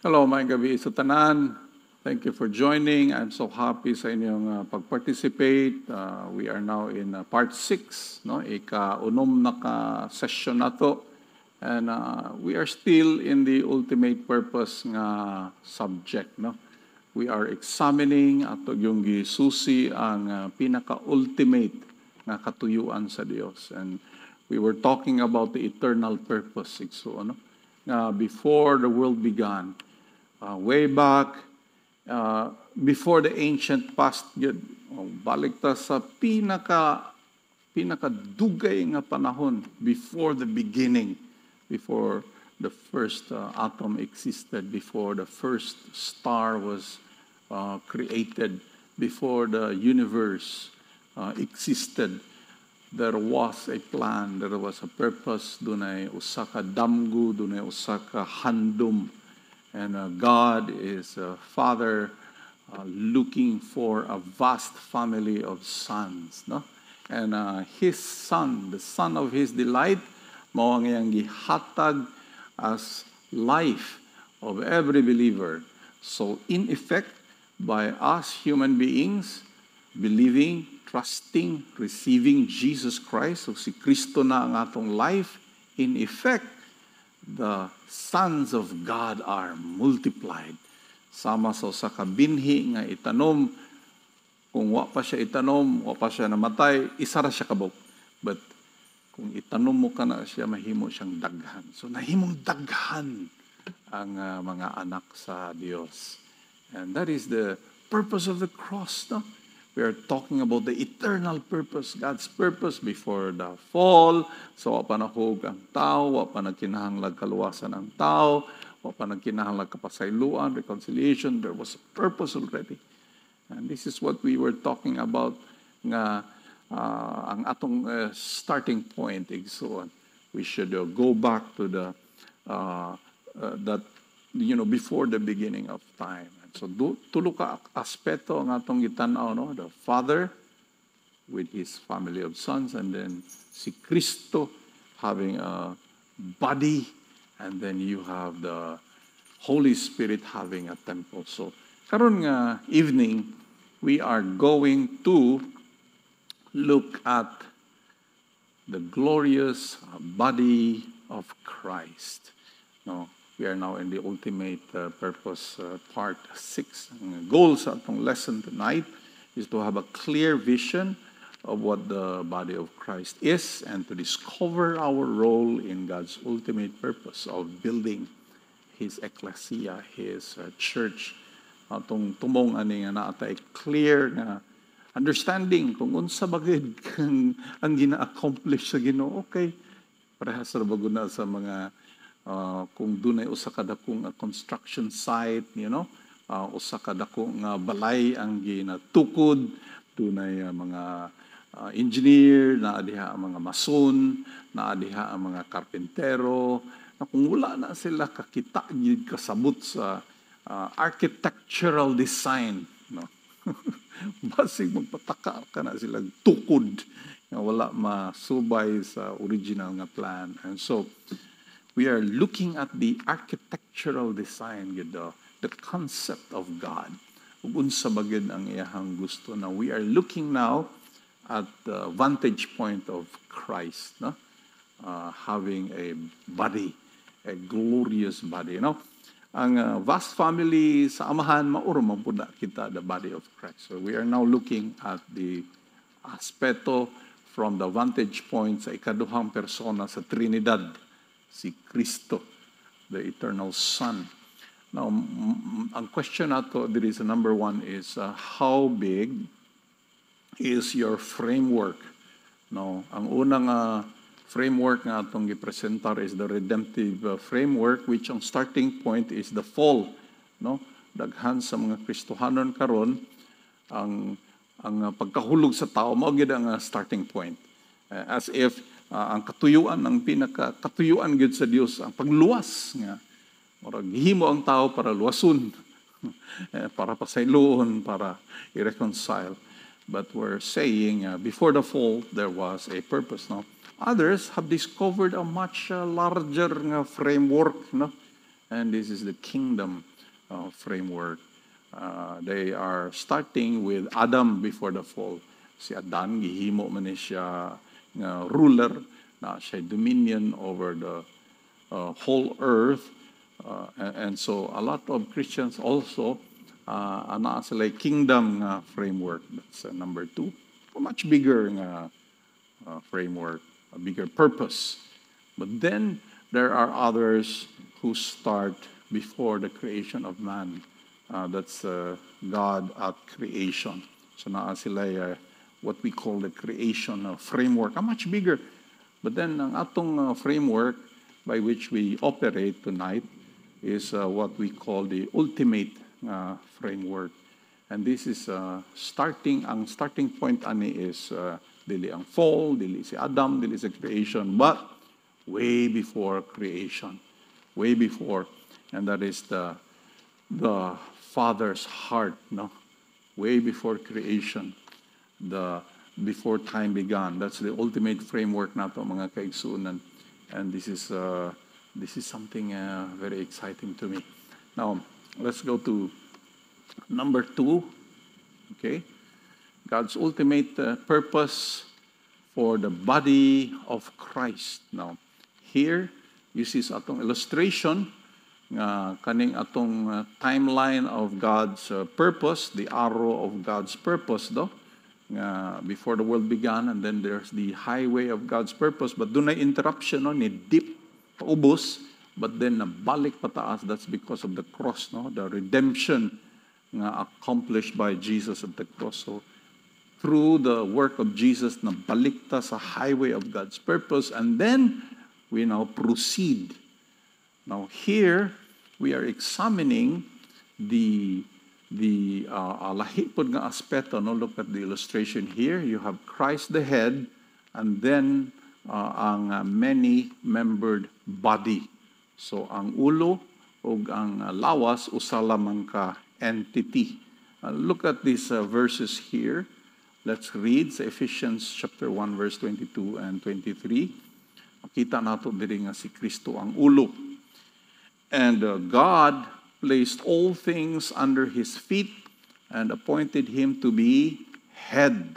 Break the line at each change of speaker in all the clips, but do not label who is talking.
Hello, maayong gabi sa tanan. Thank you for joining. I'm so happy sa inyong pag-participate. We are now in part 6, no? Ika-unom na ka-session na to. And we are still in the ultimate purpose nga subject, no? We are examining ato yung gisusi ang pinaka-ultimate nga katuyuan sa Dios. And we were talking about the eternal purpose. So, ano? Before the world began, way back, before the ancient past, yun, balik ta sa pinakadugay nga panahon, before the beginning, before the first atom existed, before the first star was created, before the universe existed, there was a plan, there was a purpose, dunay usa ka damgo, dunay usa ka handom. And God is a father looking for a vast family of sons, no? And his son, the son of his delight, mao ang iyang gihatag as life of every believer. So in effect, by us human beings believing, trusting, receiving Jesus Christ, o si Kristo na ang atong life, in effect, the sons of God are multiplied. Sama sa usa ka binhi nga itanom, kung wa pa siya itanom, wa pa siya namatay, isa ra siya kabok. But kung itanom mo ka na siya, mahimo siyang daghan. So nahimong daghan ang mga anak sa Dios. And that is the purpose of the cross, no? We are talking about the eternal purpose, God's purpose before the fall. So, wa pa nahug ang tao, wa pa nagkinahanglag kaluwasan ang tao, wa pa nagkinahanglag kapasayloan, reconciliation. There was a purpose already. And this is what we were talking about nga ang atong starting point. So, we should go back to the that before the beginning of time. So, tulo ka aspeto ang atong gitanaw, no? The Father with His family of sons, and then si Kristo having a body, and then you have the Holy Spirit having a temple. So, karon nga evening, we are going to look at the glorious body of Christ. No? We are now in the ultimate purpose, part 6. Ang goal sa atong lesson tonight is to have a clear vision of what the body of Christ is and to discover our role in God's ultimate purpose of building His ecclesia, His church. Atong tumong ani nga naatay clear na understanding kung unsa bagid ang gina-accomplish sa Ginoo. Okay, parehas ra baguna sa mga kung dunay usa ka dakong construction site, usa ka dakong balay ang ginatukod, dunay mga engineer, naa diha ang mga mason, naa diha ang mga karpentero. Kung wala na sila kakita gid kasabot sa architectural design, no? Basig magpataka ka na silang tukod nga wala masubay sa original nga plan. And so we are looking at the architectural design, the concept of God. Ug unsa bagid ang iyahang gusto na we are looking now at the vantage point of Christ, no? Having a body, a glorious body, Ang vast family sa amahan mauro man pud kita the body of Christ. So we are now looking at the aspeto from the vantage point sa ikaduhang persona sa Trinidad, si Kristo, the eternal Son. Now, ang question nato there is number 1 is how big is your framework? No, ang unang framework nga atong gipresentar is the redemptive framework, which ang starting point is the fall, no? Daghan sa mga Kristohanon karon ang pagkahulog sa tao mao gid ang starting point. As if ang katuyuan, ang pinaka-katuyuan gid sa Dios, ang pagluwas nga murag gihimo ang tao para luwason, para pasayloon, para i-reconcile. But we're saying before the fall there was a purpose, no? Others have discovered a much larger framework, no? And this is the kingdom framework. They are starting with Adam before the fall. Si Adan, gihimo man ni siya ruler, na siya dominion over the whole earth. And so a lot of Christians also, ana sila kingdom framework. That's number 2. A much bigger framework, a bigger purpose. But then there are others who start before the creation of man. That's God at creation. So naa sila what we call the creation framework, much bigger. But then ang atong framework by which we operate tonight is what we call the ultimate framework. And this is ang starting point ani is dili ang fall, dili si Adam, dili si creation, but way before creation. Way before. And that is the Father's heart, no? Way before creation, before time began. That's the ultimate framework nato mga kaigsunan. And this is something very exciting to me. Now, let's go to number 2. Okay, God's ultimate purpose for the body of Christ. Now, here you see sa atong illustration kaning atong timeline of God's purpose, the arrow of God's purpose before the world began, and then there's the highway of God's purpose, but doon ay interruption ni deep paubos, but then nabalik pataas. That's because of the cross, the redemption accomplished by Jesus at the cross. So through the work of Jesus, nabalik ta sa highway of God's purpose, and then we now proceed. Now here we are examining the lahipod nga aspeto. Look at the illustration here. You have Christ the head, and then ang many-membered body. So ang ulo ug ang lawas usa lamang ka entity. Look at these verses here. Let's read sa Ephesians chapter 1 verse 22 and 23. Makita nato diri nga si Kristo ang ulo. And God placed all things under his feet and appointed him to be head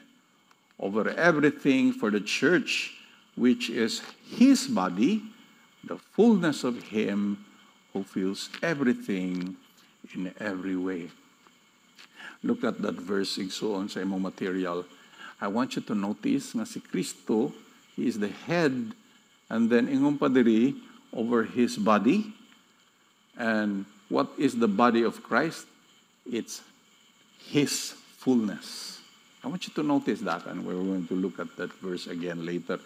over everything for the church, which is his body, the fullness of him who fills everything in every way. Look at that verse igsuon sa imong material. I want you to notice nga si Kristo, he is the head, and then ingon pa diri over his body. And what is the body of Christ? It's his fullness. I want you to notice that, and we're going to look at that verse again later.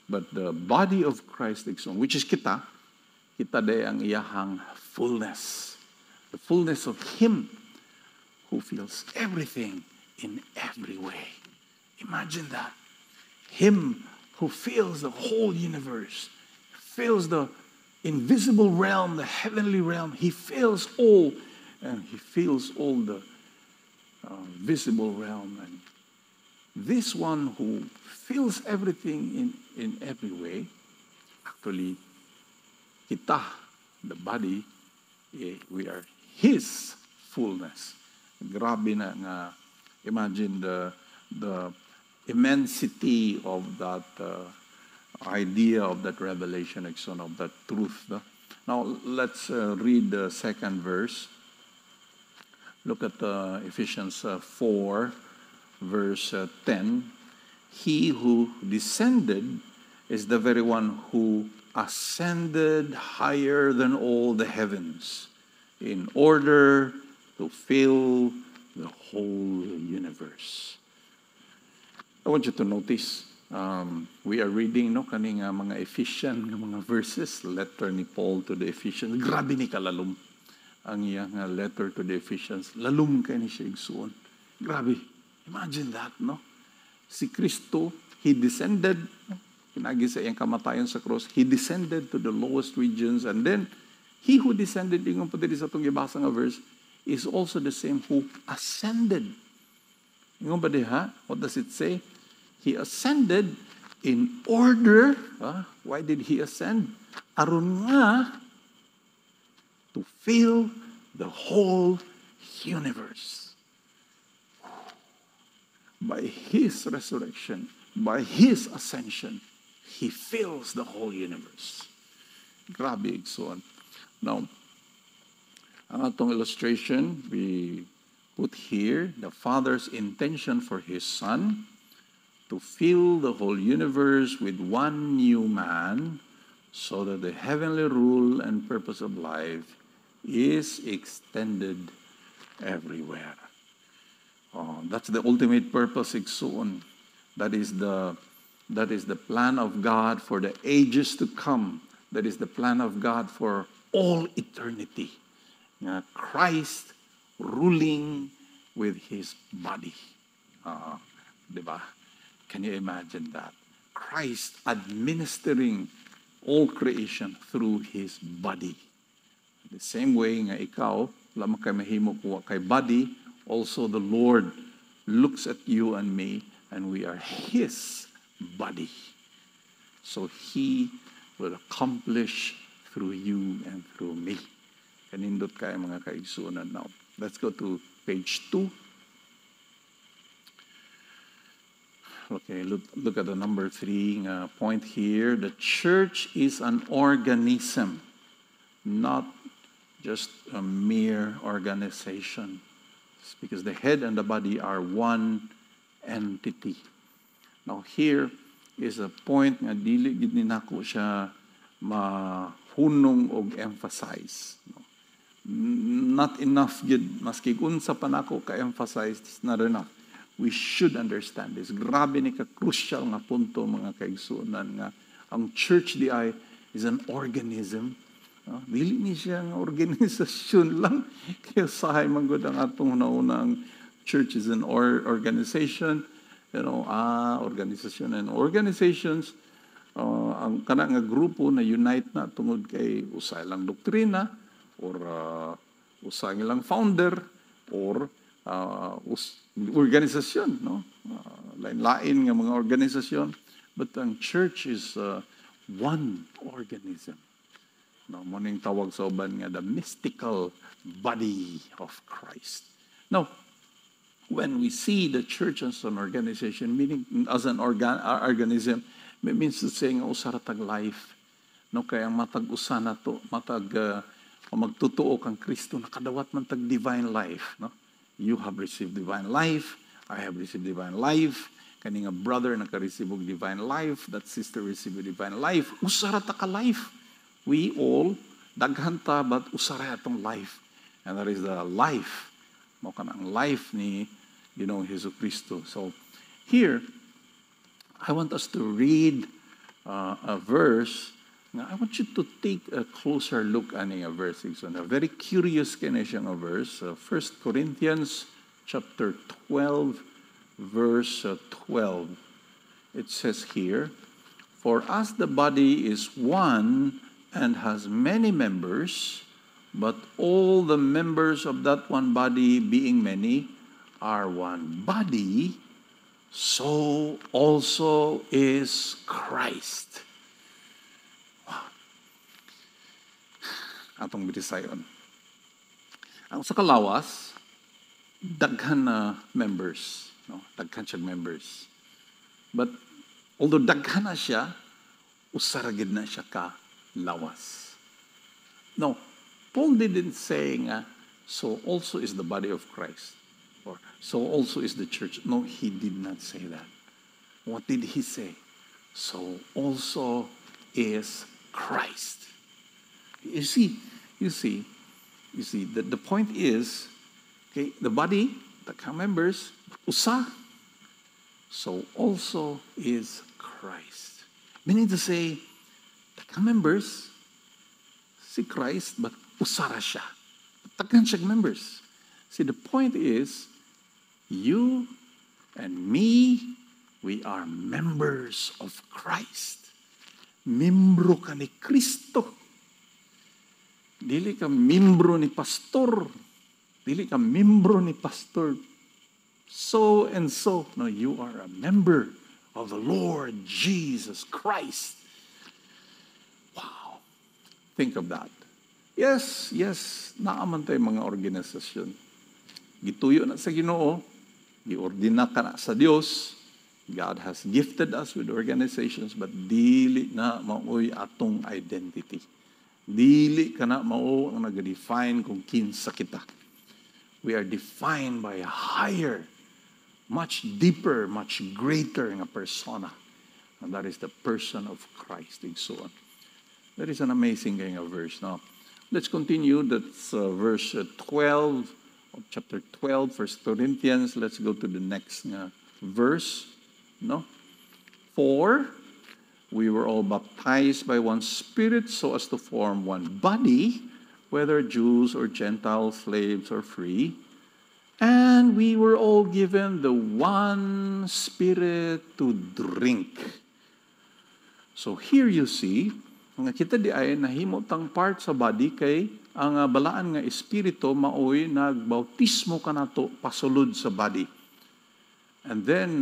But the body of Christ, which is kita day ang iyahang fullness. The fullness of him who fills everything in every way. Imagine that. Him who fills the whole universe, fills the invisible realm, the heavenly realm. He fills all, and he fills all the visible realm. And this one who fills everything in every way, actually, kita, the body, we are his fullness. Grabe na nga, imagine the immensity of that idea, of that revelation, of that truth. Now, let's read the second verse. Look at Ephesians 4, verse 10. He who descended is the very one who ascended higher than all the heavens in order to fill the whole universe. I want you to notice, we are reading kaning mga Ephesian mga verses, letter ni Paul to the Ephesians. Grabe ni kalalum ang iyang letter to the Ephesians. Lalum kay ni siya igsuon. Grabe. Imagine that, no? Si Kristo, he descended, pinagi sa iyang kamatayon sa cross, he descended to the lowest regions, and then he who descended, ingon pa diri sa itong ibasa nga verse, is also the same who ascended. Ingon pa diha, what does it say? He ascended in order. Why did he ascend? Aron nga to fill the whole universe. By His resurrection, by His ascension, He fills the whole universe. Grabe, igsoon. Now, ang atong illustration, we put here the Father's intention for His Son to fill the whole universe with one new man so that the heavenly rule and purpose of life is extended everywhere. That's the ultimate purpose, igsoon. That is the plan of God for the ages to come. That is the plan of God for all eternity. Christ ruling with His body. Diba? Can you imagine that? Christ administering all creation through His body. The same way nga ikaw, lamang kay mahimo kuha kay body, also the Lord looks at you and me, and we are His body. So He will accomplish through you and through me. Kanindot kayo mga kaigsunan now. Let's go to page 2. Okay, look at the number 3 point here. The church is an organism, not just a mere organization. It's because the head and the body are one entity. Now here is a point nga dili gid ni nako siya mahunong og emphasize. Not enough gid, maski unsa pa nako ka-emphasize, it's not enough. We should understand this. Grabe ni ka-crucial nga punto mga kaigsunan nga ang church di ay is an organism. Dili ni siya nga organisasyon lang. Kaya sahay man gud ang atong naunang church is an organization. Organization and organizations. Ang kana nga grupo na unite na tungod kay usa lang doktrina or usa lang founder or organisasyon, no? Lain-lain nga mga organisasyon, but ang church is one organism. No, mo ning tawag sa uban nga the mystical body of Christ. Now, when we see the church as an organization, meaning as an organism, it means to say nga usa ra tag life. No, kaya matag usa na to, matag magtutuo kang Kristo, nakadawat man tag divine life, no? You have received divine life. I have received divine life. Kaning nga brother naka-receive og divine life. That sister received divine life. Usara ta ka life. We all daghan ta but usara atong life. And that is the life. Mo kanang life ni Hesus Kristo. So here I want us to read a verse. Now, I want you to take a closer look at a verse. So, a very curious kind of verse. 1 Corinthians chapter 12, verse 12. It says here, "For as the body is one and has many members, but all the members of that one body, being many, are one body, so also is Christ." Atong bitisayon. Ang sa kalawas, daghan na members. No? Daghan siya members. But, although daghan na siya, usaragid na siya ka lawas. No, Paul didn't say nga, so also is the body of Christ. Or, so also is the church. No, he did not say that. What did he say? So also is Christ. You see, the point is, okay, the body, the members, usa, so also is Christ. Meaning to say, the members, si Christ, but usara siya. Takkan siya members. See, the point is, you and me, we are members of Christ. Membro ka ni Kristo. Dili ka membro ni pastor. Dili ka membro ni pastor. So and so. No, you are a member of the Lord Jesus Christ. Wow. Think of that. Yes, naaman tayo mga organisasyon. Gituyo na sa Ginoo, giordina ka na sa Dios. God has gifted us with organizations, but dili na maoy atong identity. Dili ka na mao ang nag-define kung kinsa kita. We are defined by a higher, much deeper, much greater nga persona. And that is the person of Christ. Igsoon. That is an amazing kind of verse. Now, let's continue. That's verse 12 of chapter 12, 1 Corinthians. Let's go to the next verse. No? For we were all baptized by one Spirit so as to form one body, whether Jews or Gentiles, slaves or free. And we were all given the one Spirit to drink. So here you see, nga kita di ay nahimutang part sa body kay ang balaan nga espiritu maoy nagbautismo kanato pasulod sa body. And then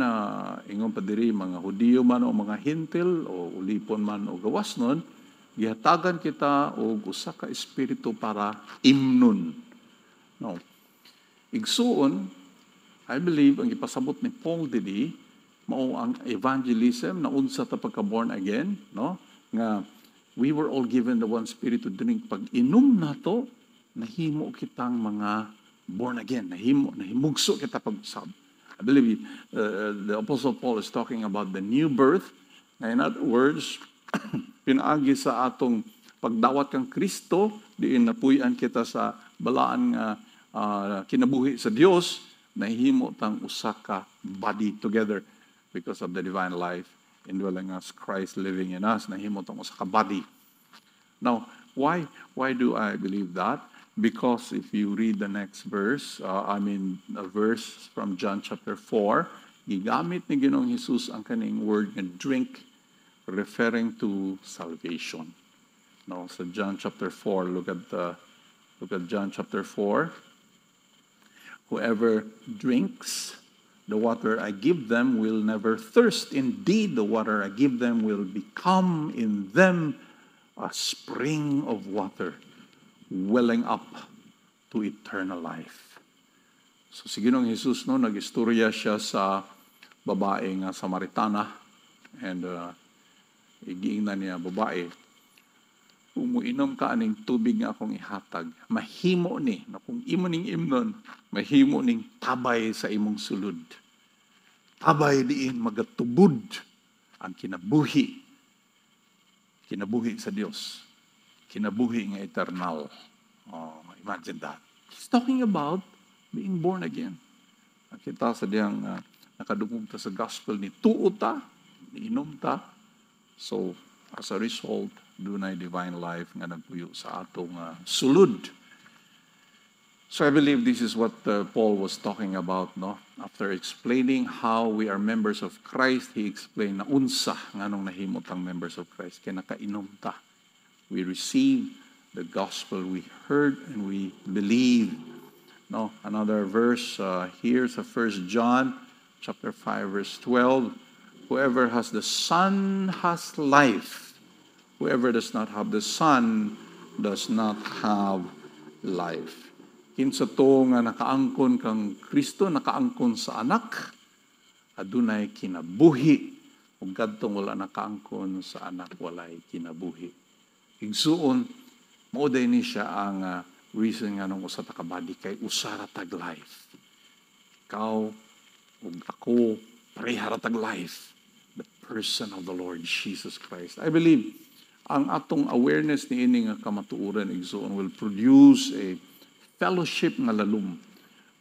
ingon pa diri mga Hudiyo man o mga Hintil o ulipon man o gawasnon, gihatagan kita og usa ka espiritu para imnon. No. Igsuon, I believe ang ipasabot ni Paul didi mao ang evangelism na unsa ta pagka born again, no? Nga we were all given the one Spirit to drink. Pag inom na to, nahimo kitang mga born again. Nahimugso kita pag-usab. I believe the Apostle Paul is talking about the new birth. In other words, pinaagi sa atong pagdawat kang Kristo, diin napuy-an kita sa balaan nga kinabuhi sa Dios, nahimo tang usa ka body together because of the divine life indwelling us, Christ living in us, nahimo tang usa ka body. Now, why do I believe that? Because if you read the next verse, a verse from John chapter 4, gigamit ni Ginoong Hesus ang kaning word nga drink, referring to salvation. No, so John chapter 4, look at John chapter 4. Whoever drinks the water I give them will never thirst. Indeed, the water I give them will become in them a spring of water welling up to eternal life. So si Ginoong Hesus no, nag-istorya siya sa babae nga Samaritana and igiingnan niya babae, kung muinom ka aning tubig nga akong ihatag, mahimo ni, na kung imo ning imnon, mahimo ning tabay sa imong sulod. Tabay diin magatubod ang kinabuhi sa Dios. Kinabuhi nga eternal. Oh, imagine that. He's talking about being born again. Kita sa diyang nakadungog ta sa gospel ni tuo ta, ni inom ta. So, as a result, dunay divine life nga nagpuyo sa atong sulod. So I believe this is what Paul was talking about, no? After explaining how we are members of Christ, he explained na unsa nganong nahimot ang members of Christ kay nakainom ta. We receive the gospel we heard and we believe. No, another verse here sa 1 John chapter 5 verse 12. Whoever has the Son has life. Whoever does not have the Son does not have life. Kinsa to nga nakaangkon kang Kristo, nakaangkon sa anak, adunay kinabuhi. Ug kadtong wala nakaangkon sa anak, walay kinabuhi. Igsuon, mauday ni siya ang reason nga nung usa ta ka body kay usara tag life. Ikaw ug ako parehara tag life. The person of the Lord Jesus Christ. I believe ang atong awareness ni ini nga kamatuoran igsuon will produce a fellowship nga lalum.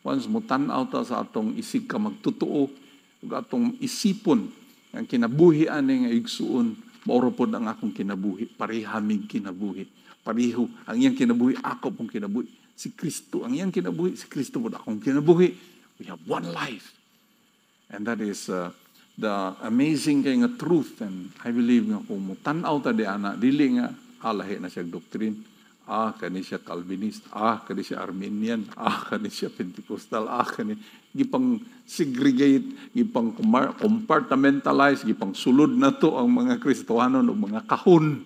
Once mo tan-aw ta sa atong isig ka magtutuo ug atong isipon ang kinabuhi ani nga igsuon, maoro pod ang akong kinabuhi, parehamig kinabuhi. Pareho ang iyang kinabuhi, ako pong kinabuhi. Si Kristo ang iyang kinabuhi, si Kristo pod akong kinabuhi. We have one life. And that is the amazing kay nga truth. And I believe nga kung mo tan-aw ta di ana, dili nga halahi na siya doctrine. Kani siya Calvinist, kani siya Arminian, kani siya Pentecostal, kani gipang segregate, gipang compartmentalize, gipang sulod na to ang mga Kristohanon o mga kahon.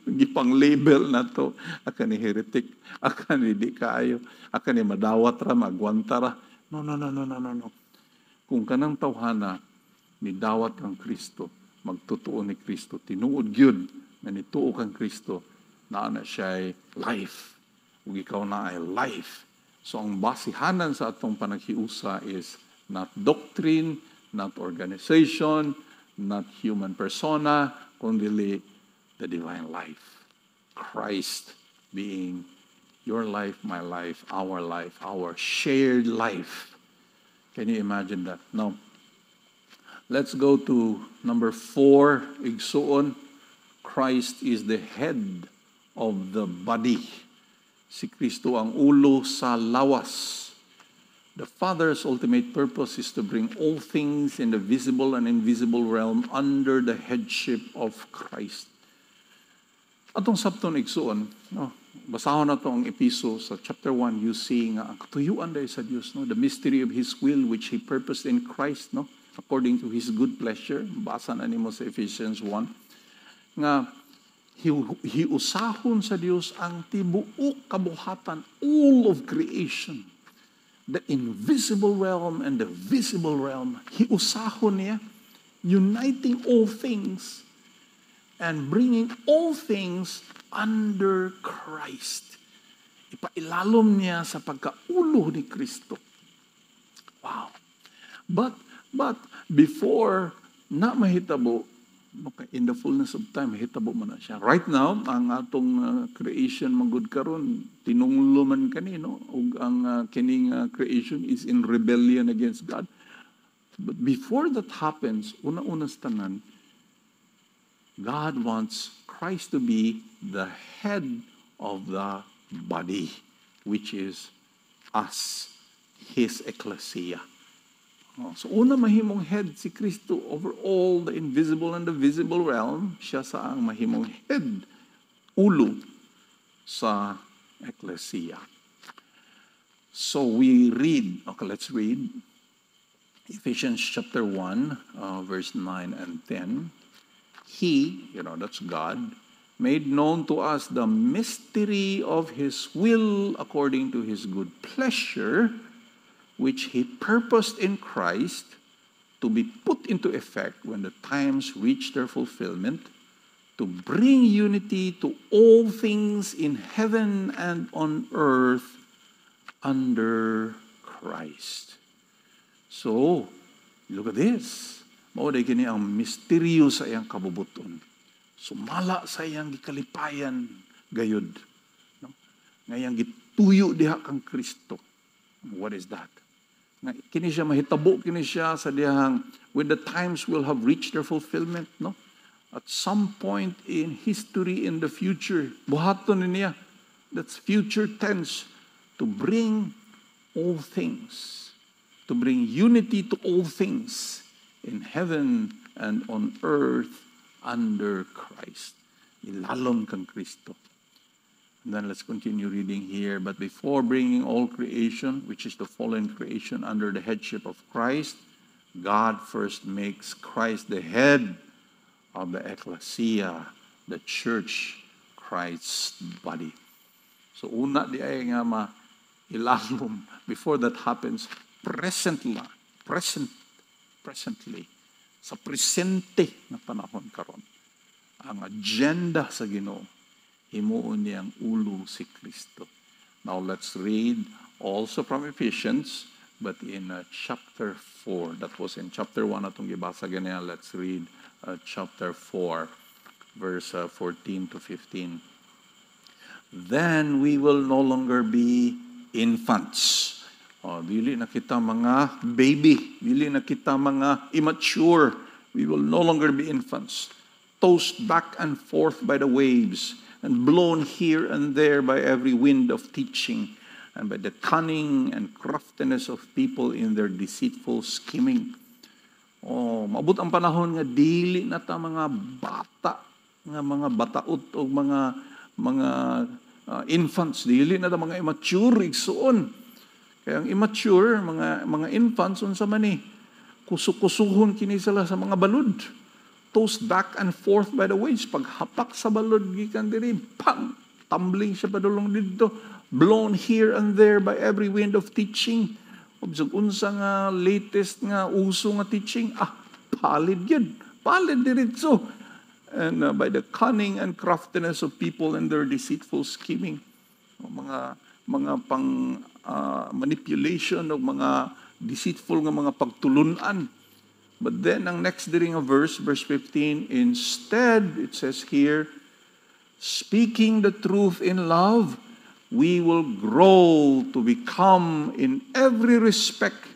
Gipang label na to, aka ni heretic, aka ni di kaayo, aka ni madawat ra, magwanta ra. No, no, no, no, no, no, no. Kung kanang tawhana, ni dawat kang Kristo, magtutuo ni Kristo, tinuod gyud na nituo kang Kristo, na siya'y life. Ug ikaw na ay life. So ang basihanan sa atong panaghiusa is not doctrine, not organization, not human persona, kundi the divine life. Christ being your life, my life, our shared life. Can you imagine that? Now, let's go to number 4, igsuon. Christ is the head of the body. Si Kristo ang ulo sa lawas. The Father's ultimate purpose is to bring all things in the visible and invisible realm under the headship of Christ. Atong sabton igsuon, no, basahon na itong episo sa chapter 1, you see nga ang katuyuan dahil sa Diyos, no, the mystery of His will which He purposed in Christ, no, according to His good pleasure. Basa na nimo sa Ephesians 1. Nga, hiusahon sa Diyos ang tibuok kabuhatan, all of creation. The invisible realm and the visible realm. Hiusahon niya, uniting all things and bringing all things under Christ. Ipailalom niya sa pagkaulo ni Kristo. Wow. But before na mahitabo, in the fullness of time, mahitabo man na siya. Right now, ang atong creation magud karon tinunglo man kanino, ug ang kining creation is in rebellion against God. But before that happens, una-una sa tanan, God wants Christ to be the head of the body, which is us, His ecclesia. So una mahimong head si Kristo over all the invisible and the visible realm. Siya sa ang mahimong head, ulo sa ecclesia. So we read, okay, let's read Ephesians chapter 1, verse 9 and 10. He, that's God, made known to us the mystery of His will according to His good pleasure, which He purposed in Christ to be put into effect when the times reach their fulfillment, to bring unity to all things in heaven and on earth under Christ. So, look at this. Mauday kini ang misteryo sa iyang kabubuton. Sumala sa iyang gikalipayan gayud. No? Ngayang gituyo diha kang Kristo. What is that? Kini siya mahitabo, kini siya sa dihang when the times will have reached their fulfillment, no? At some point in history in the future, buhaton niya, that's future tense, to bring all things, to bring unity to all things in heaven and on earth under Christ. Ilalom kang Kristo. And then let's continue reading here. But before bringing all creation, which is the fallen creation, under the headship of Christ, God first makes Christ the head of the ecclesia, the church, Christ's body. So una di ay nga ilalom. Before that happens, presently, sa presente na panahon karon, ang agenda sa Ginoo, himuon niyang ulo si Kristo. Now let's read also from Ephesians, but in chapter 4. That was in chapter 1 atong gibasa ganiya. Let's read chapter 4, verse 14 to 15. Then we will no longer be infants. Dili na kita mga baby. Dili na kita mga immature. We will no longer be infants, tossed back and forth by the waves, and blown here and there by every wind of teaching, and by the cunning and craftiness of people in their deceitful scheming. Maabot ang panahon nga dili na ta mga bata, nga mga bataot o mga infants, dili na ta mga immature igsuon. Kaya ang immature, mga infants unsa man ni, kusuk-kusuhon kini sila sa mga balud. tossed back and forth by the waves. Paghapak sa balod, gikan diri, pang! Tumbling siya padulong dito. Blown here and there by every wind of teaching. Obsog unsa nga latest nga uso nga teaching. Palid yun. Palid diritso. And by the cunning and craftiness of people and their deceitful scheming. Mga pang manipulation of mga deceitful nga mga pagtulunan. But then, ang next diri nga verse 15, instead, it says here, speaking the truth in love, we will grow to become in every respect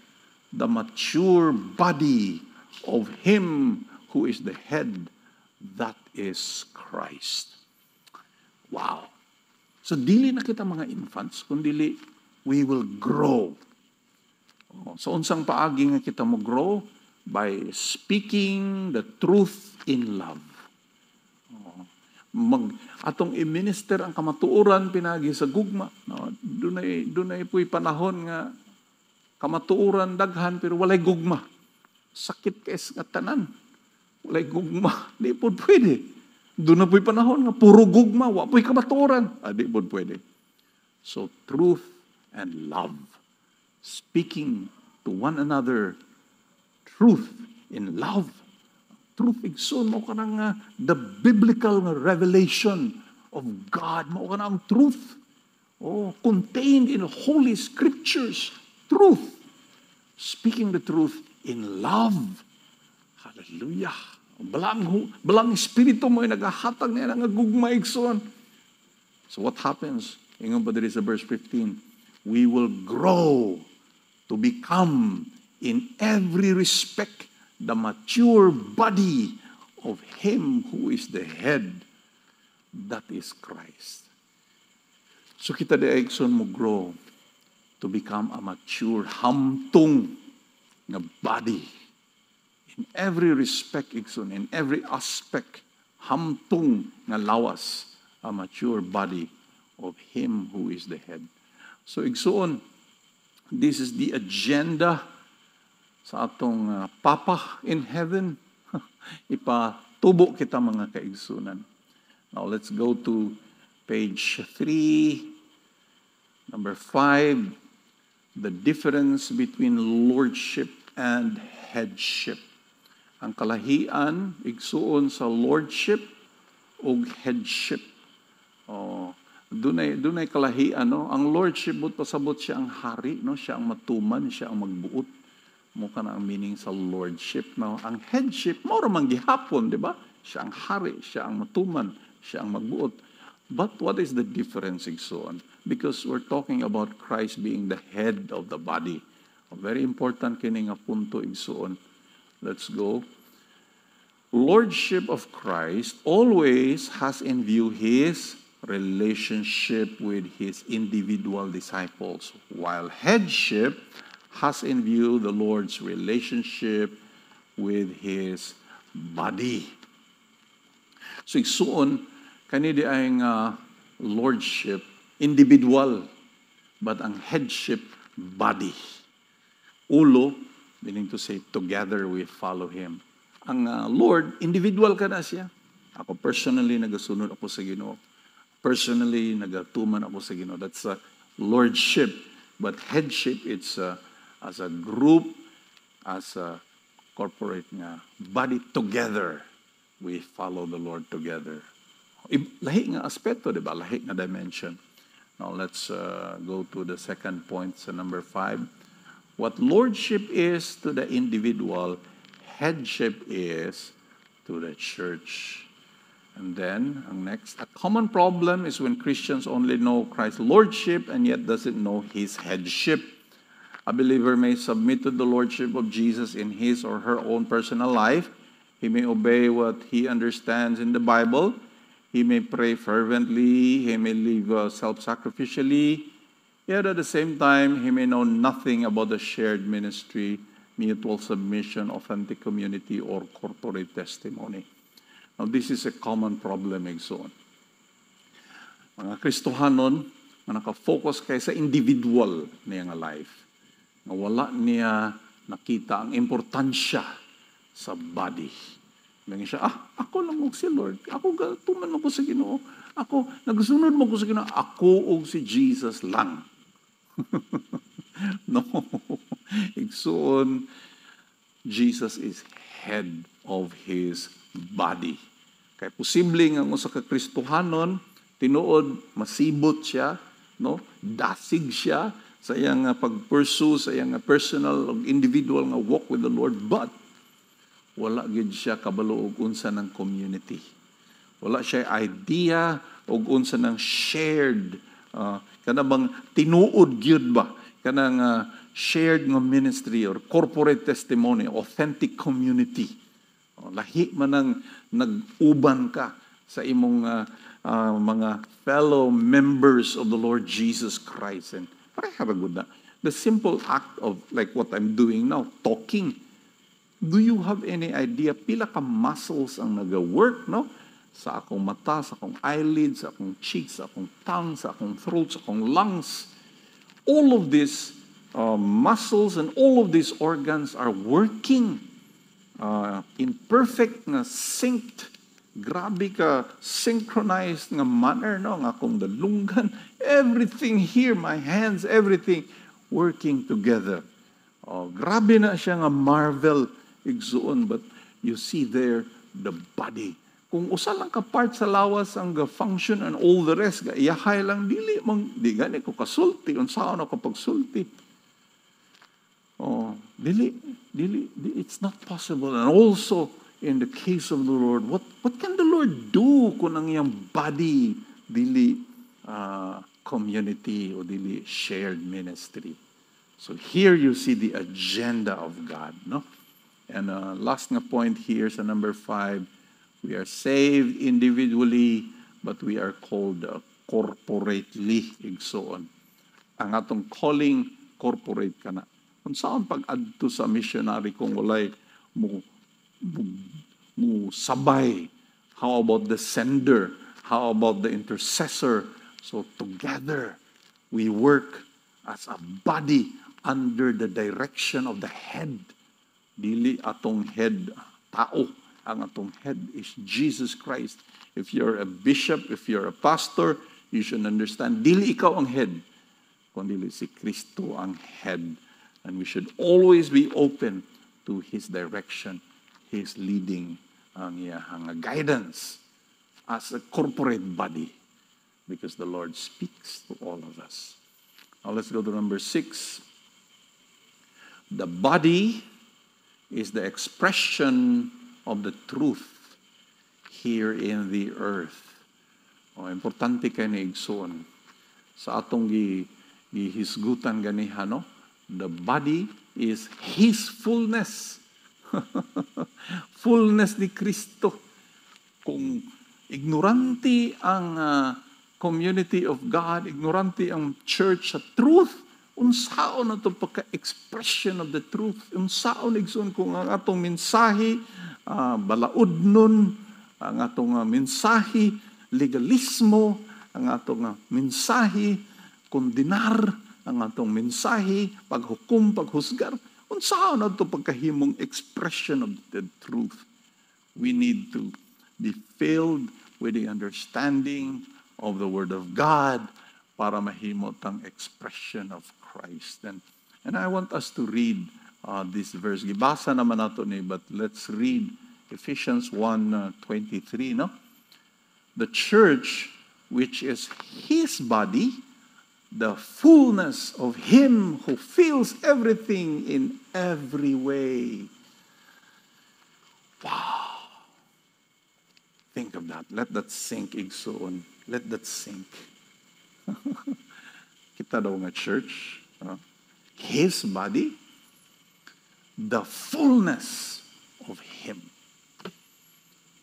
the mature body of Him who is the head, that is Christ. Wow. So, dili na kita mga infants, kundi we will grow. So, unsang paagi nga kita mo grow? By speaking the truth in love. Atong i-minister ang kamatuoran pinagi sa gugma. Dunay po'y panahon nga kamatuoran daghan pero walay gugma. Sakit kaes nga tanan. Walay gugma. Di po pwede. Doon na po'y panahon nga puro gugma. Wa po'y kamatuoran. Di po pwede. So truth and love. Speaking to one another. Truth in love. Truth igsoon mo ka ng the biblical revelation of God. Mo ka ng truth. Contained in holy scriptures. Truth. Speaking the truth in love. Hallelujah. Balang espiritu mo ay naghahatag niya ng gugma igsoon. So what happens? Ingon pa diri sa verse 15. We will grow to become in every respect the mature body of Him who is the head, that is Christ. So kita di Ikson mo grow to become a mature, hamtong nga body. In every respect, Ikson, in every aspect, hamtong nga lawas, a mature body of Him who is the head. So Ikson, this is the agenda sa atong Papa in heaven. Ipatubo kita mga kaigsunan. Now let's go to page 3, number 5, the difference between lordship and headship. Ang kalahian, igsuon sa lordship o headship. Dunay kalahian, no? Ang lordship, pasabot siya ang hari, no? Siya ang matuman, siya ang magbuot. Mukha na ang meaning sa lordship. No? Ang headship, maura man gihapon, di ba? Siya ang hari, siya ang matuman, siya ang magbuot. But what is the difference, Igsoon? Because we're talking about Christ being the head of the body. Very important kini nga punto, Igsoon. Let's go. Lordship of Christ always has in view His relationship with His individual disciples, while headship has in view the Lord's relationship with His body. So igsuon, kanidi ay lordship, individual, but ang headship, body. Ulo, meaning to say, together we follow Him. Ang Lord, individual ka na siya. Ako personally, nagasunod ako sa Ginoo. Personally, nagatuman ako sa Ginoo. That's a lordship. But headship, it's as a group, as a corporate nga, body together, we follow the Lord together. Lahi nga aspeto, di ba? Lahi nga dimension. Now let's go to the second point, so number 5. What lordship is to the individual, headship is to the church. And then, ang next, a common problem is when Christians only know Christ's lordship and yet doesn't know His headship. A believer may submit to the lordship of Jesus in his or her own personal life. He may obey what he understands in the Bible. He may pray fervently. He may live self-sacrificially. Yet at the same time, he may know nothing about the shared ministry, mutual submission, authentic community, or corporate testimony. Now, this is a common problem, Igsoon. Mga Kristohanon, na nakafocus kayo sa individual niyang life. Na wala niya nakita ang importansya sa body. Lagi siya, ako lang og si Lord. Ako tuman mo ko sa Ginoo. Ako, nagsunod mo ko sa Ginoo. Ako og si Jesus lang. No. Igsoon, Jesus is head of His body. Kaya posible nga sa kakristohanon, tinuod, masibot siya, no? Dasig siya sa iyang pag-pursue, sa iyang personal, individual nga walk with the Lord, but wala gid siya kabalo og unsa ng community. Wala siya idea og unsa ng shared, kana bang tinuod gyud ba? Kanang shared nga ministry or corporate testimony, authentic community. Lahi man ang nag-uban ka sa imong mga fellow members of the Lord Jesus Christ. And parehab na. The simple act of like what I'm doing now, talking. Do you have any idea pila ka muscles ang nag-work, no? Sa akong mata, sa akong eyelids, sa akong cheeks, sa akong tongue, sa akong throat, sa akong lungs. All of these muscles and all of these organs are working in perfect nga synced, grabe ka synchronized nga manner, no? Nga akong dalunggan, everything here, my hands, everything working together. Grabe na siya nga marvel, igsuon, but you see there the body. Kung usa lang ka part sa lawas ang function and all the rest, iyahay lang, di gani ko kasulti, unsaon ako pagsulti. It's not possible. And also, in the case of the Lord, what can the Lord do kung ang iyang body dili community o dili shared ministry? So here you see the agenda of God, no? And last nga point here sa number 5, we are saved individually, but we are called corporately, igsoon. Ang atong calling, corporate ka na. Kung saan pag-adto sa missionary kung walay mo sabay, how about the sender? How about the intercessor? So together, we work as a body under the direction of the head. Dili atong head tao. Ang atong head is Jesus Christ. If you're a bishop, if you're a pastor, you should understand, dili ikaw ang head, kundi si Kristo ang head. And we should always be open to His direction, His leading, ang iyahang guidance as a corporate body, because the Lord speaks to all of us. Now let's go to number 6. The body is the expression of the truth here in the earth. Importante kay ni igsoon sa atong gihisgutan ganiha, no? The body is His fullness. Fullness ni Kristo. Kung ignorante ang community of God, ignorante ang church sa truth, unsaon na ito pagka-expression of the truth? Unsaon igsoon kung ang atong mensahe balaod nun, ang atong mensahe legalismo, ang atong mensahe kondinar, ang atong mensahe paghukom, paghusgar, unsaon na ito pagkahimong expression of the truth? We need to be filled with the understanding of the Word of God para mahimot ang expression of Christ. And I want us to read this verse. Gibasa naman nato ni, but let's read Ephesians 1:23, no? The church, which is His body, the fullness of Him who fills everything in every way. Wow! Think of that. Let that sink, igsoon. Let that sink. Kita daw nga church, His body, the fullness of Him.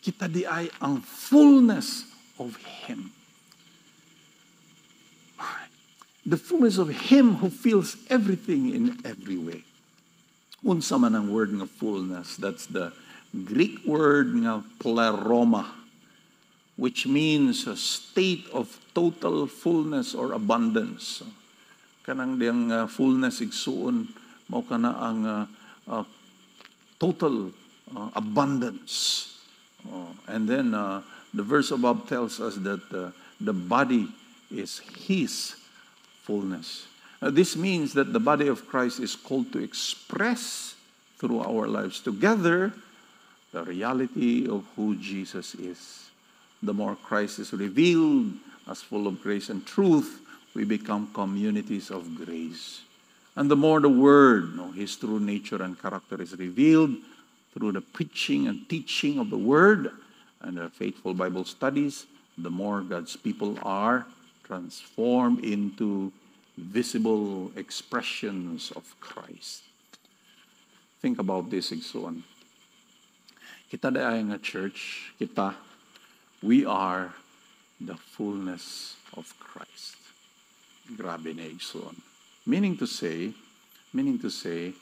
Kita di ay ang fullness of Him. The fullness of Him who fills everything in every way. Unsa man ang word nga fullness? That's the Greek word nga pleroma, which means a state of total fullness or abundance. Kanang diyang fullness igsuon, mao kana ang total abundance. And then the verse above tells us that the body is His fullness. This means that the body of Christ is called to express through our lives together the reality of who Jesus is. The more Christ is revealed as full of grace and truth, we become communities of grace. And the more the Word, His true nature and character is revealed through the preaching and teaching of the Word and the faithful Bible studies, the more God's people are transformed into visible expressions of Christ. Think about this, igsoon. Kita ay nga church, we are the fullness of Christ. Grabe na igsoon. Meaning to say,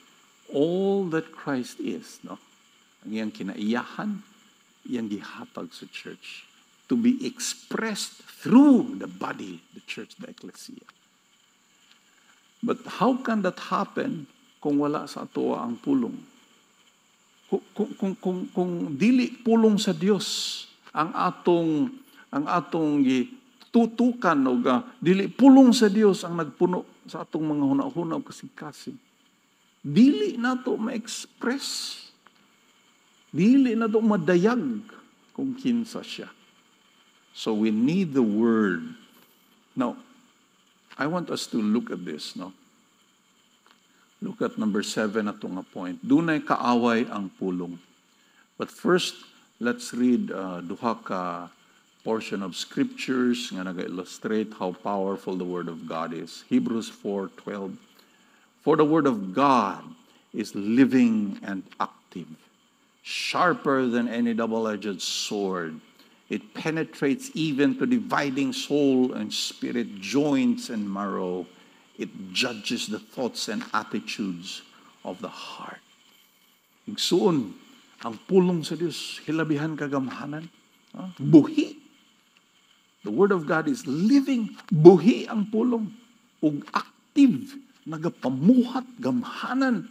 all that Christ is, ang iyang kinaiyahan, iyang gihatag sa church to be expressed through the body, the church, the ecclesia. But how can that happen kung wala sa atoa ang pulong? Kung dili pulong sa Dios ang atong tutukan o dili pulong sa Dios ang nagpuno sa atong mga hunahuna o kasing-kasing, dili nato ma-express, dili nato madayag kung kinsa siya. So we need the Word. Now, I want us to look at this, Look at number 7 atong point. Dunay kaaway ang pulong. But first, let's read duha ka portion of scriptures nga naga-illustrate how powerful the Word of God is. Hebrews 4:12. For the Word of God is living and active, sharper than any double-edged sword. It penetrates even to dividing soul and spirit, joints and marrow. It judges the thoughts and attitudes of the heart. Igsoon, ang pulong sa Dios, hilabihan kagamhanan, buhi. The Word of God is living, buhi ang pulong, ug active, nagapamuhat, gamhanan,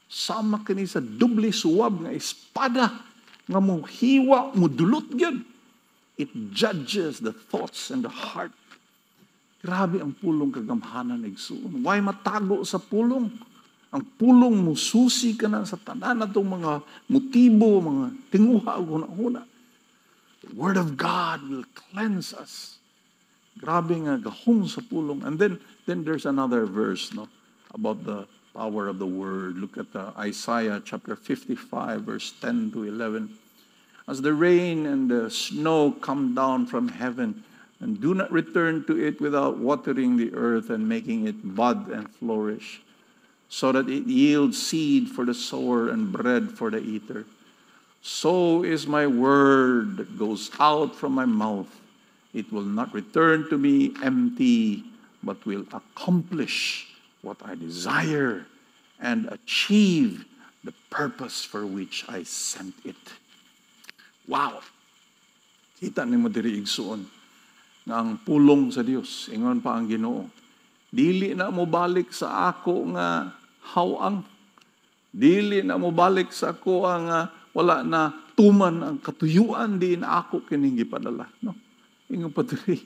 sama kini sa doble suwab nga espada, nga muhiwa, mudulot gyud. It judges the thoughts and the heart. Grabe ang pulong kagamhanan, igsoon. Why matago sa pulong? Ang pulong mususi ka na sa tanan na itong mga motibo, mga tinguha o huna-huna. The Word of God will cleanse us. Grabe nga gahong sa pulong. And then there's another verse about the power of the Word. Look at Isaiah chapter 55, verse 10 to 11. As the rain and the snow come down from heaven, and do not return to it without watering the earth and making it bud and flourish, so that it yields seed for the sower and bread for the eater. So is my word that goes out from my mouth. It will not return to me empty, but will accomplish what I desire and achieve the purpose for which I sent it. Wow! Kita ni mo diri igsuon nga ang pulong sa Dios, ingon pa ang Ginoo, dili na mo balik sa ako nga hawang, dili na mo balik sa ako nga wala na tuman ang katuyuan din ako kining gipadala. Ingon pa diri,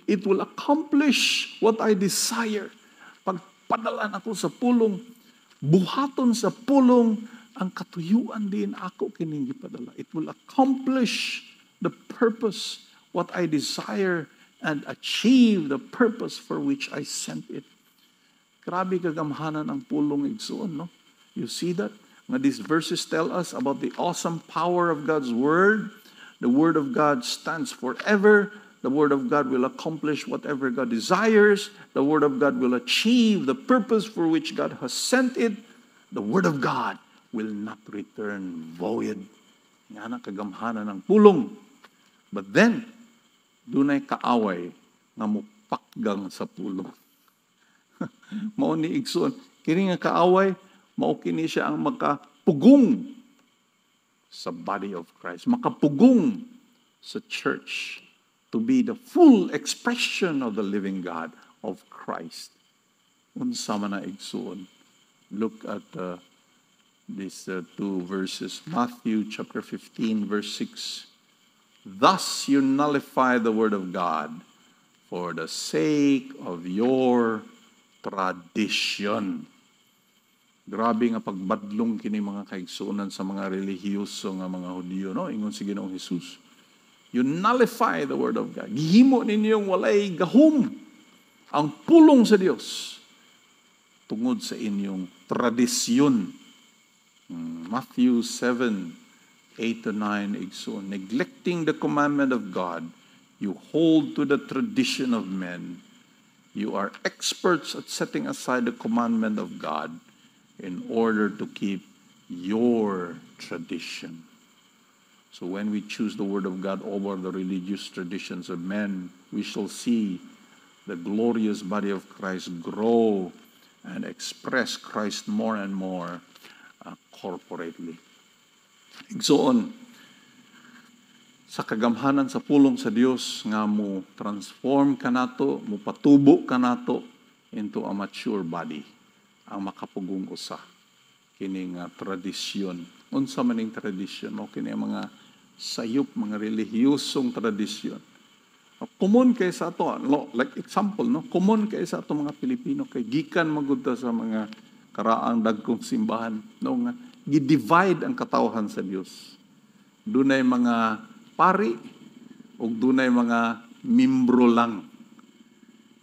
it will accomplish what I desire. Pagpadala ako sa pulong, buhaton sa pulong ang katuyuan din ako kining gipadala. It will accomplish the purpose what I desire and achieve the purpose for which I sent it. Grabe kagamhanan ang pulong igsoon, You see that? Now, these verses tell us about the awesome power of God's Word. The Word of God stands forever. The Word of God will accomplish whatever God desires. The Word of God will achieve the purpose for which God has sent it. The Word of God will not return void. Nga na kagamhanan ng pulong. But then, dunay kaaway nga mupakgang sa pulong. Mao ni igsoon, kini nga kaaway, mao kini siya ang makapugong sa body of Christ, makapugong sa church to be the full expression of the living God of Christ. Unsa man na igsoon. Look at these two verses. Matthew chapter 15, verse 6. Thus you nullify the word of God for the sake of your tradition. Grabe nga pagbadlong kini mga kaigsuonan sa mga relihiyoso nga mga Hudyo, no? Ingon si Ginoong Hesus. You nullify the word of God. Gihimo ninyong walay gahom ang pulong sa Dios tungod sa inyong tradisyon. Matthew 7, 8 to 9, igsoon. Neglecting the commandment of God, you hold to the tradition of men. You are experts at setting aside the commandment of God in order to keep your tradition. So when we choose the word of God over the religious traditions of men, we shall see the glorious body of Christ grow and express Christ more and more corporately. Igsoon, sa kagamhanan sa pulong sa Dios nga mo transform ka nato, mo patubo ka nato into a mature body, ang makapugong usa kining tradisyon. Unsa maning tradisyon mo kini mga sayop, mga relihiyosong tradisyon. Common kay sa ato, like example, no? Common kay sa ato mga Pilipino kay gikan magud sa mga karaang dagkong simbahan, no, nga gi-divide ang katawhan sa Dios. Dunay mga pari ug dunay mga membro lang.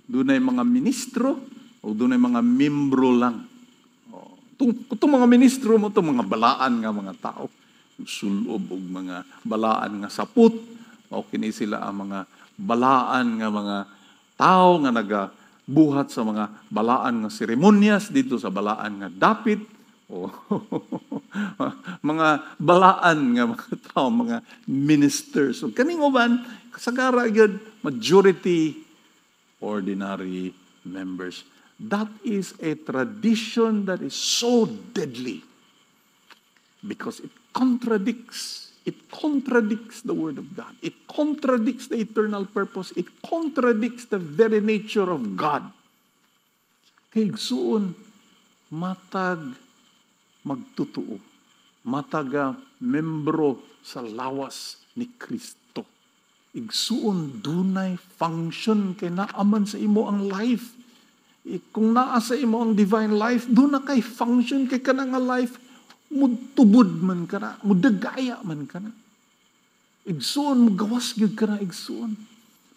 Dunay mga ministro ug dunay mga membro lang. Itong mga ministro mo, itong mga balaan nga mga tao, sulob og mga balaan nga saput, o kini sila ang mga balaan nga mga tao nga nagabuhat sa mga balaan nga seremonyas dito sa balaan nga dapit, o mga balaan nga mga tao, mga ministers. So kaning uban, kasagara gyud majority ordinary members. That is a tradition that is so deadly because it contradicts the word of God. It contradicts the eternal purpose. It contradicts the very nature of God. Kay igsuon, matag magtutuo. Matag membro sa lawas ni Kristo. Igsuon, dunay function kay naaman sa imo ang life. Kung naa sa imo ang divine life, doon na kay function kay ka na nga life, mudtubod man ka na, mudagaya man ka na. Igsoon, mugawas gyud ka na, igsoon.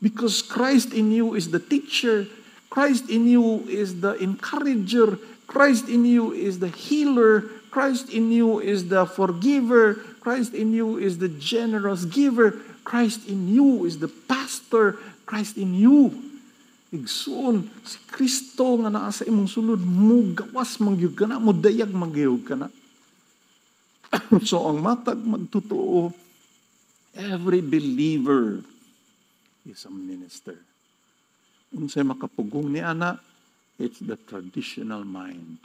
Because Christ in you is the teacher, Christ in you is the encourager, Christ in you is the healer, Christ in you is the forgiver, Christ in you is the generous giver, Christ in you is the pastor, Christ in you. Igsoon, si Kristo nga naa sa imong sulod, mugawas mangyug ka na, mudayag mangyug ka na. So, ang matag magtotoo, every believer is a minister. Unsay makapugong ni ana, it's the traditional mind.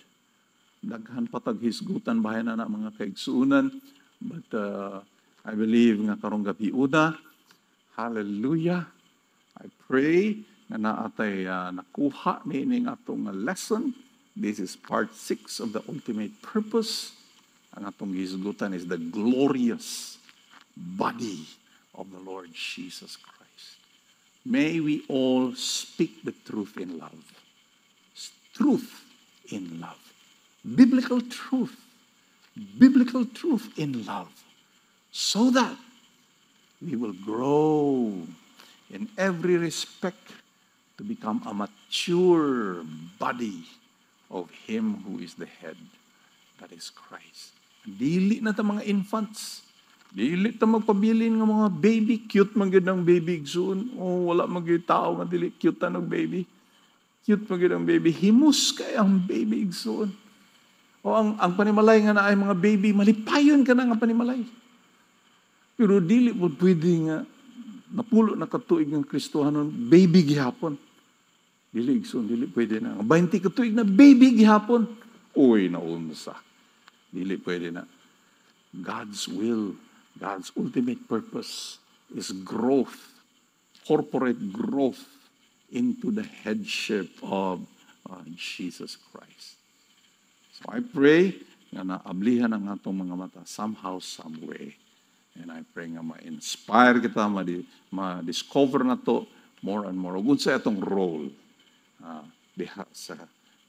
Daghan patag hisgutan bahay na mga kaigsuunan, but I believe nga karong gabi una, hallelujah, I pray na naatay nakuha nining atong lesson. This is part 6 of the ultimate purpose. Ang atong gisgutan is the glorious body of the Lord Jesus Christ. May we all speak the truth in love. Truth in love. Biblical truth. Biblical truth in love. So that we will grow in every respect to become a mature body of Him who is the head, that is Christ. Dili na ta mga infants. Dili ta magpabilin ng mga baby. Cute man gyud ang baby igsoon. Oh, wala man gyud tao nga dili cute ta ng baby. Cute man gyud ang baby. Himus kay ang baby igsoon. O ang panimalay nga na ay mga baby, malipayon ka na nga panimalay. Pero dili mo pwede nga napulo na katuig ng Kristohanon, baby gihapon. Dili igsoon, dili pwede na. 20 katuig na baby gihapon. Uy, naunsa. Dili pwede na. God's will, God's ultimate purpose is growth, corporate growth into the headship of Jesus Christ. So I pray nga naablihan ang atong mga mata somehow, some way. And I pray nga ma-inspire kita, ma-discover na to more and more. Ug sa atong role diha sa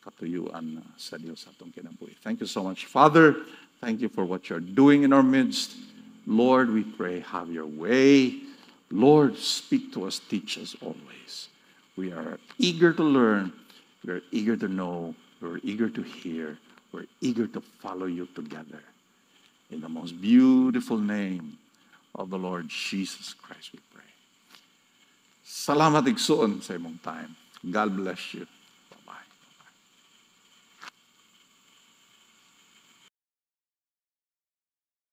katuyuan sa Dios atong kinabuhi. Thank you so much, Father. Thank you for what you're doing in our midst. Lord, we pray, have your way. Lord, speak to us, teach us always. We are eager to learn. We are eager to know. We're eager to hear. We're eager to follow you together. In the most beautiful name of the Lord Jesus Christ, we pray. Salamat igsoon sa imong time. God bless you.